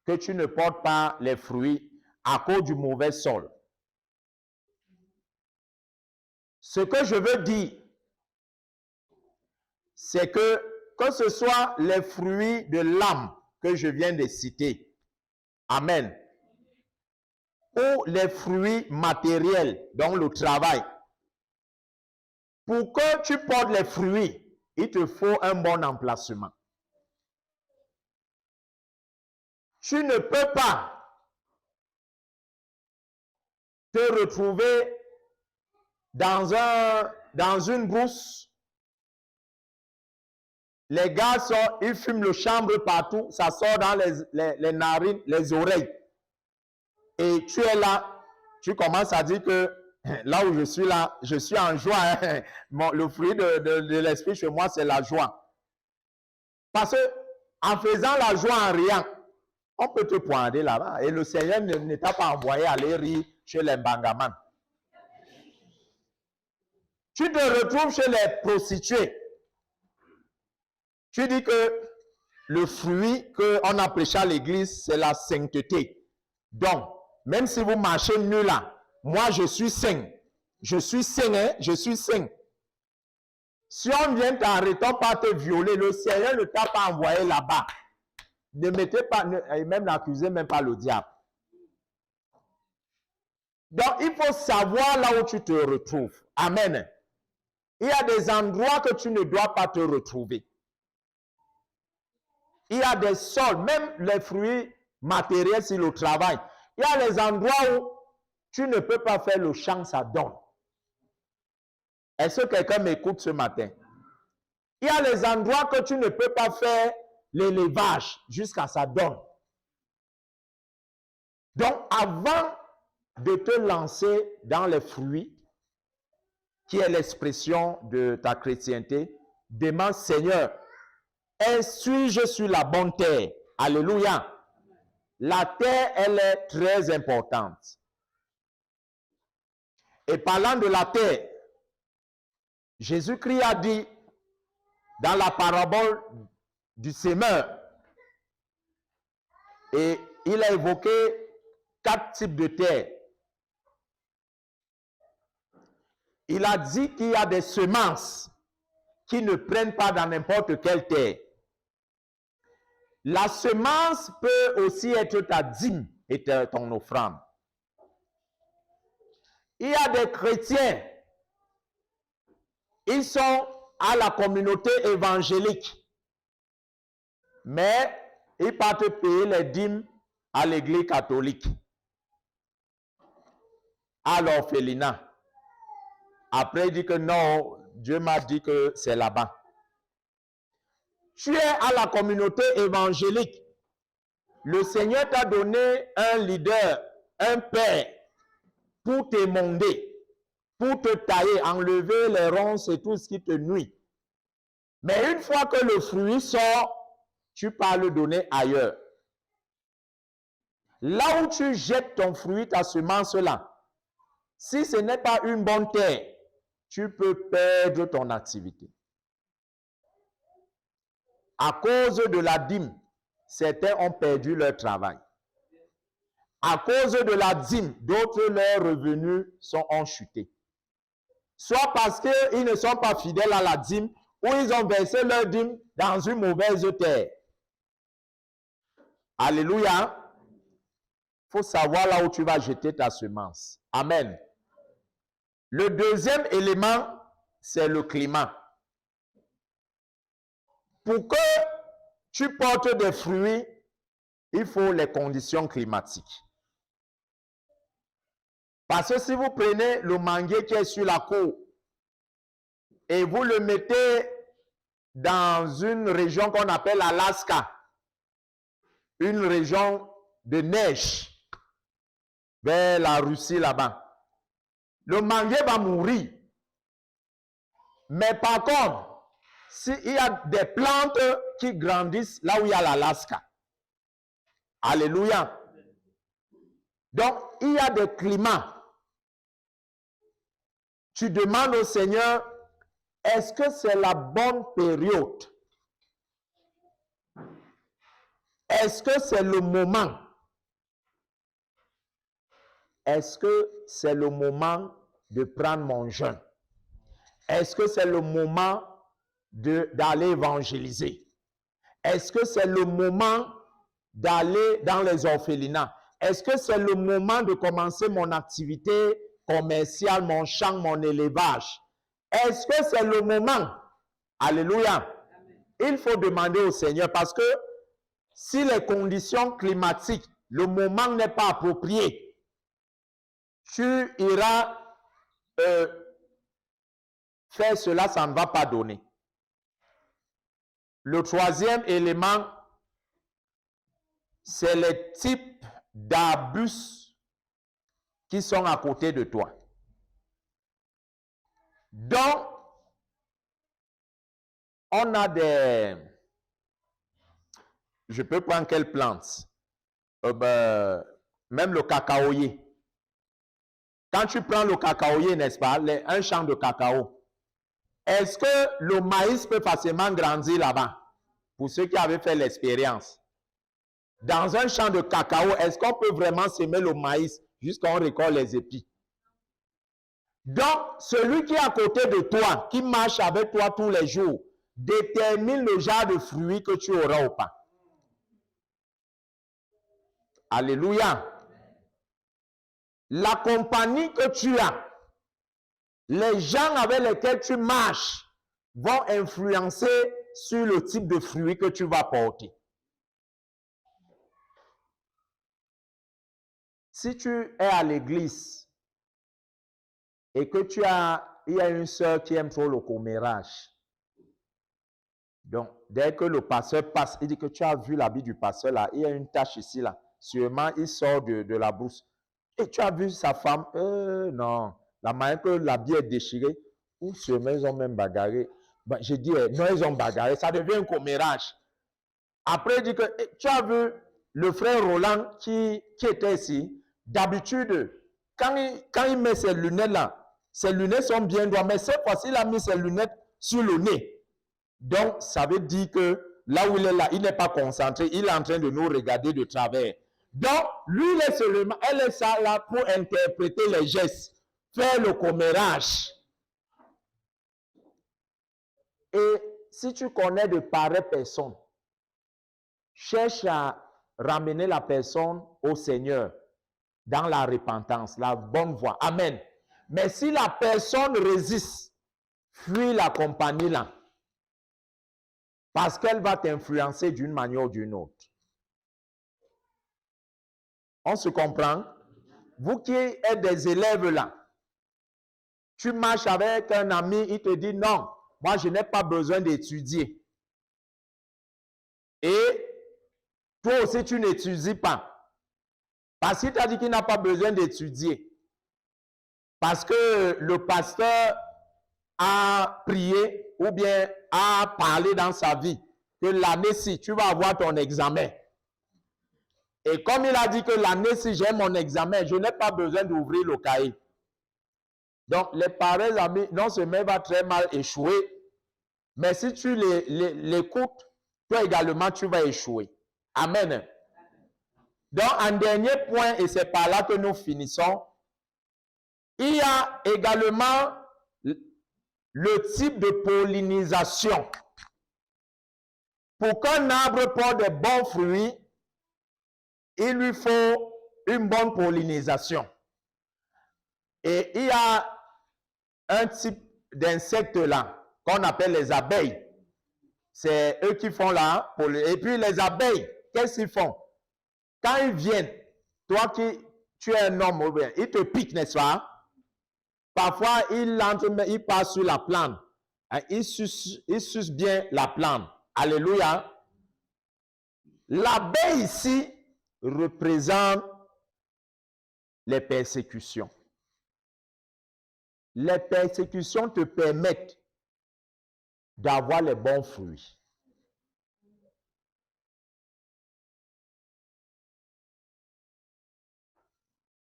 que tu ne portes pas les fruits à cause du mauvais sol. Ce que je veux dire, c'est que ce soit les fruits de l'âme que je viens de citer, amen, ou les fruits matériels, donc le travail, pour que tu portes les fruits, il te faut un bon emplacement. Tu ne peux pas te retrouver dans une brousse. Les gars sortent, ils fument le chanvre partout, ça sort dans les narines, les oreilles. Et tu es là, tu commences à dire que là où je suis là, je suis en joie. Hein. Le fruit de l'esprit chez moi, c'est la joie. Parce que en faisant la joie en riant, on peut te pointer là-bas. Et le Seigneur ne t'a pas envoyé aller rire chez les bangamans. Tu te retrouves chez les prostituées. Tu dis que le fruit qu'on a prêché à l'église, c'est la sainteté. Donc, même si vous marchez nu là, moi je suis saint. Je suis saint, hein? Je suis saint. Si on vient t'arrêter par te violer, le Seigneur ne t'a pas envoyé là-bas. Ne mettez pas, même n'accusez même pas le diable. Donc, il faut savoir là où tu te retrouves. Amen. Il y a des endroits que tu ne dois pas te retrouver. Il y a des sols, même les fruits matériels sur le travail. Il y a les endroits où tu ne peux pas faire le champ, ça donne. Est-ce que quelqu'un m'écoute ce matin? Il y a les endroits que tu ne peux pas faire l'élevage jusqu'à ça donne. Donc, avant de te lancer dans les fruits, qui est l'expression de ta chrétienté, demande Seigneur, suis-je sur la bonne terre? Alléluia. La terre, elle est très importante. Et parlant de la terre, Jésus-Christ a dit dans la parabole du semeur, et il a évoqué 4 types de terre. Il a dit qu'il y a des semences qui ne prennent pas dans n'importe quelle terre. La semence peut aussi être ta dîme et ton offrande. Il y a des chrétiens, ils sont à la communauté évangélique, mais ils partent payer les dîmes à l'église catholique, à l'orphelinat. Après, il dit que non, Dieu m'a dit que c'est là-bas. Tu es à la communauté évangélique. Le Seigneur t'a donné un leader, un père, pour t'émonder. pour te tailler, enlever les ronces et tout ce qui te nuit. Mais une fois que le fruit sort, tu pars le donner ailleurs. Là où tu jettes ton fruit, ta semence-là, si ce n'est pas une bonne terre, tu peux perdre ton activité. À cause de la dîme, certains ont perdu leur travail. À cause de la dîme, d'autres, leurs revenus ont chuté. Soit parce qu'ils ne sont pas fidèles à la dîme, ou ils ont versé leur dîme dans une mauvaise terre. Alléluia. Il faut savoir là où tu vas jeter ta semence. Amen. Le deuxième élément, c'est le climat. Pour que tu portes des fruits, il faut les conditions climatiques. Parce que si vous prenez le manguier qui est sur la cour et vous le mettez dans une région qu'on appelle Alaska, une région de neige, vers la Russie là-bas, le manguier va mourir. Mais par contre, s'il y a des plantes qui grandissent là où il y a l'Alaska, alléluia. Donc, il y a des climats. Tu demandes au Seigneur, est-ce que c'est la bonne période? Est-ce que c'est le moment? Est-ce que c'est le moment de prendre mon jeûne? Est-ce que c'est le moment d'aller évangéliser? Est-ce que c'est le moment d'aller dans les orphelinats? Est-ce que c'est le moment de commencer mon activité commerciale, mon champ, mon élevage? Est-ce que c'est le moment? Alléluia. Il faut demander au Seigneur parce que si les conditions climatiques, le moment n'est pas approprié, tu iras faire cela, ça ne va pas donner. Le troisième élément, c'est les types d'arbustes qui sont à côté de toi. Donc, on a des... Je peux prendre quelle plante? Même le cacaoyer. Quand tu prends le cacaoyer, n'est-ce pas, un champ de cacao, est-ce que le maïs peut facilement grandir là-bas? Pour ceux qui avaient fait l'expérience. Dans un champ de cacao, est-ce qu'on peut vraiment semer le maïs jusqu'à on récolte les épis? Donc, celui qui est à côté de toi, qui marche avec toi tous les jours, détermine le genre de fruits que tu auras ou pas. Alléluia. La compagnie que tu as, les gens avec lesquels tu marches vont influencer sur le type de fruits que tu vas porter. Si tu es à l'église et que il y a une sœur qui aime trop le commérage, donc dès que le pasteur passe, il dit que tu as vu l'habit du pasteur là, il y a une tache ici là, sûrement il sort de la brousse. Et tu as vu sa femme? Non, la manière que l'habit est déchiré, ou sûrement ils ont même bagarré. Ben, je dis, non, ils ont bagarré, ça devient un commérage. Après, il dit que tu as vu le frère Roland qui était ici. D'habitude, quand il met ses lunettes là, ses lunettes sont bien droites, mais cette fois-ci, il a mis ses lunettes sur le nez. Donc, ça veut dire que là où il est là, il n'est pas concentré, il est en train de nous regarder de travers. Donc, lui, elle est ça là pour interpréter les gestes, faire le commérage. Et si tu connais de pareilles personnes, cherche à ramener la personne au Seigneur dans la repentance, la bonne voie. Amen. Mais si la personne résiste, fuis la compagnie là. Parce qu'elle va t'influencer d'une manière ou d'une autre. On se comprend? Vous qui êtes des élèves là, tu marches avec un ami, il te dit non, moi je n'ai pas besoin d'étudier. Et toi aussi tu n'étudies pas. Parce qu'il t'a dit qu'il n'a pas besoin d'étudier. parce que le pasteur a prié ou bien a parlé dans sa vie que l'année-ci, tu vas avoir ton examen. Et comme il a dit que l'année-ci, j'ai mon examen, je n'ai pas besoin d'ouvrir le cahier. Donc, les pareils amis, non seulement va très mal échouer, mais si tu l'écoutes, toi également, tu vas échouer. Amen. Donc, un dernier point, et c'est par là que nous finissons, il y a également le type de pollinisation. Pour qu'un arbre porte de bons fruits, il lui faut une bonne pollinisation. Et il y a un type d'insectes là, qu'on appelle les abeilles. C'est eux qui font là. Et puis les abeilles, qu'est-ce qu'ils font? Quand ils viennent, toi qui tu es un homme, ils te piquent, n'est-ce pas? Parfois, ils passent sur la plante. Ils sucent bien la plante. Alléluia. L'abeille ici représente les persécutions. Les persécutions te permettent d'avoir les bons fruits.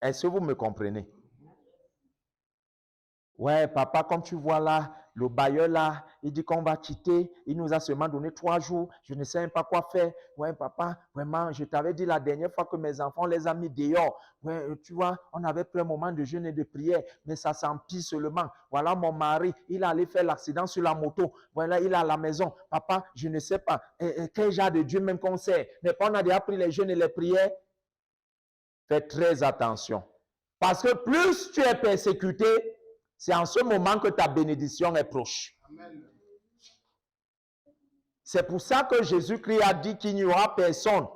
Est-ce que vous me comprenez? Ouais, papa, comme tu vois là, le bailleur là, il dit qu'on va quitter. Il nous a seulement donné 3 jours. Je ne sais même pas quoi faire. Ouais, papa, vraiment, je t'avais dit la dernière fois que mes enfants les a mis dehors. Ouais, tu vois, on avait pris un moment de jeûne et de prière, mais ça s'empire seulement. Voilà, mon mari, il allait faire l'accident sur la moto. Voilà, il est à la maison. Papa, je ne sais pas. Quel genre de Dieu même qu'on sait? Mais on a déjà pris les jeûnes et les prières. Fais très attention. Parce que plus tu es persécuté, c'est en ce moment que ta bénédiction est proche. C'est pour ça que Jésus-Christ a dit qu'il n'y aura personne,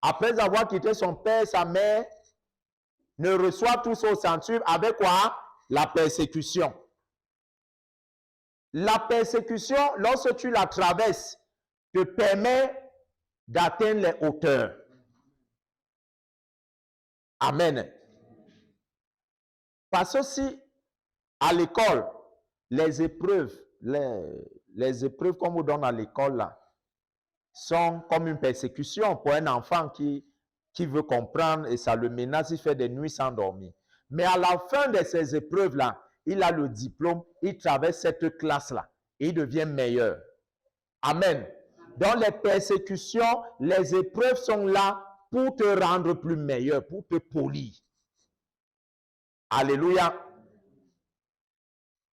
après avoir quitté son père, sa mère, ne reçoit tous au centuple avec quoi? La persécution. La persécution, lorsque tu la traverses, te permet d'atteindre les hauteurs. Amen. Parce que si à l'école, les épreuves qu'on vous donne à l'école là, sont comme une persécution pour un enfant qui veut comprendre et ça le menace, il fait des nuits sans dormir. Mais à la fin de ces épreuves-là, il a le diplôme, il traverse cette classe-là et il devient meilleur. Amen. Donc les persécutions, les épreuves sont là pour te rendre plus meilleur, pour te polir. Alléluia.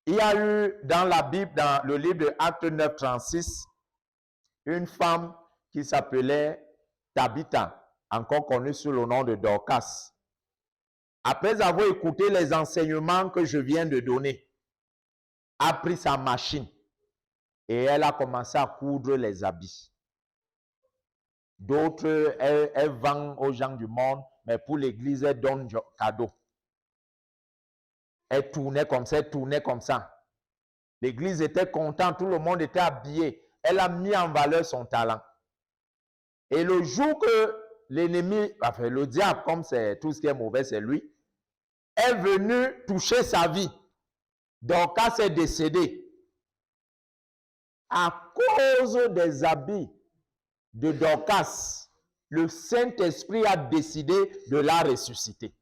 Il y a eu dans la Bible, dans le livre de Actes 9, 36, une femme qui s'appelait Tabitha, encore connue sous le nom de Dorcas. Après avoir écouté les enseignements que je viens de donner, a pris sa machine et elle a commencé à coudre les habits. D'autres, elle vend aux gens du monde, mais pour l'église, elle donne cadeau. Elle tournait comme ça, elle tournait comme ça. L'église était contente, tout le monde était habillé. Elle a mis en valeur son talent. Et le jour que l'ennemi, enfin le diable, comme c'est tout ce qui est mauvais, c'est lui, est venu toucher sa vie. Dorcas est décédé. À cause des habits de Dorcas, le Saint-Esprit a décidé de la ressusciter.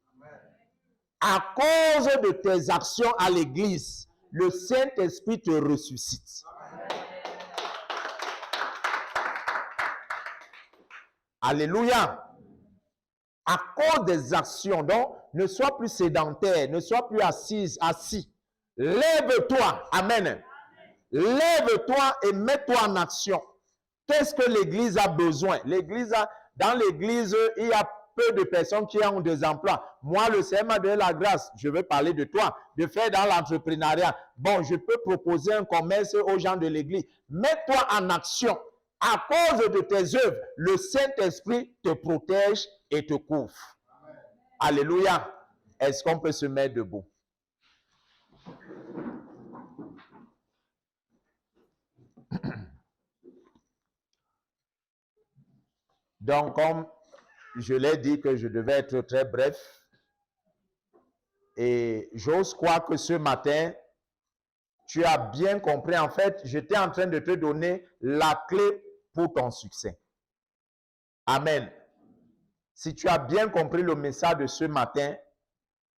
À cause de tes actions à l'église, le Saint-Esprit te ressuscite. Alléluia. À cause des actions, donc, ne sois plus sédentaire, ne sois plus assis. Lève-toi. Amen. Lève-toi et mets-toi en action. Qu'est-ce que l'église a besoin? Dans l'église, il y a peu de personnes qui ont des emplois. Moi, le Seigneur m'a donné la grâce, je veux parler de toi, de faire dans l'entrepreneuriat. Bon, je peux proposer un commerce aux gens de l'église. Mets-toi en action. À cause de tes œuvres, le Saint-Esprit te protège et te couvre. Amen. Alléluia. Est-ce qu'on peut se mettre debout? Donc, comme je l'ai dit que je devais être très bref, Et j'ose croire que ce matin, tu as bien compris. En fait, j'étais en train de te donner la clé pour ton succès. Amen. Si tu as bien compris le message de ce matin,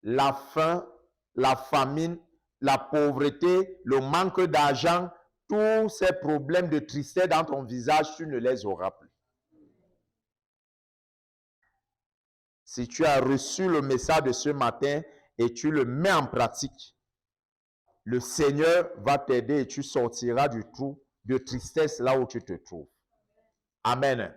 la faim, la famine, la pauvreté, le manque d'argent, tous ces problèmes de tristesse dans ton visage, tu ne les auras plus. Si tu as reçu le message de ce matin et tu le mets en pratique, le Seigneur va t'aider et tu sortiras du trou de tristesse là où tu te trouves. Amen.